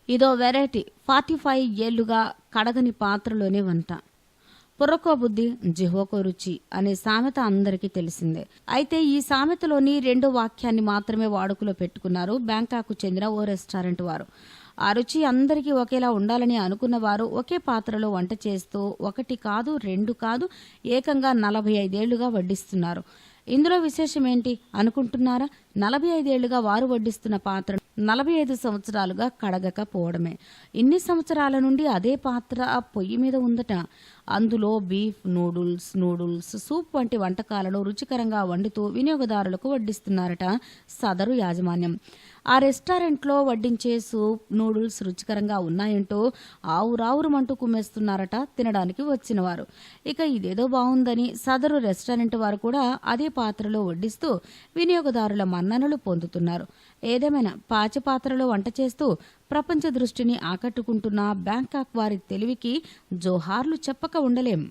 ఇదో వెరైటీ 45 ఏళ్లుగా కడగని పాత్రలోనే వంట. పుర్రకో బుద్ధి జిహ్వకో రుచి అనే సామెత అందరికీ తెలిసిందే. అయితే ఈ సామెతలోని రెండో వాక్యాన్ని మాత్రమే వాడుకలో పెట్టుకున్నారు బ్యాంకాకు చెందిన ఓ రెస్టారెంట్ వారు. ఆ రుచి అందరికీ ఒకేలా ఉండాలని అనుకున్నవారు ఒకే పాత్రలో వంట చేస్తూ ఒకటి కాదు, రెండు కాదు, ఏకంగా 45 ఏళ్లుగా వడ్డిస్తున్నారు. ఇందులో విశేషమేంటి అనుకుంటున్నారా? 45 ఏళ్లుగా వారు వడ్డిస్తున్న పాత్ర 45 సంవత్సరాలుగా కడగకపోవడమే. ఇన్ని సంవత్సరాల నుండి అదే పాత్ర పొయ్యి మీద ఉందట. అందులో బీఫ్, నూడుల్స్, సూప్ వంటి వంటకాలను రుచికరంగా వండుతూ వినియోగదారులకు వడ్డిస్తున్నారట సదరు యాజమాన్యం. ఆ రెస్టారెంట్లో వడ్డించే సూప్, నూడుల్స్ రుచికరంగా ఉన్నాయంటూ ఆవురావురుమంటూ కుమ్మేస్తున్నారట తినడానికి వచ్చిన వారు. ఇక ఇదేదో బాగుందని సదరు రెస్టారెంట్ వారు కూడా అదే పాత్రలో వడ్డిస్తూ వినియోగదారుల మన్ననలు పొందుతున్నారు. ఏదేమైనా పాచి పాత్రలో వంట చేస్తూ ప్రపంచ దృష్టిని ఆకట్టుకుంటున్న బ్యాంకాక్ వారి తెలివికి జోహార్లు చెప్పక ఉండలేం.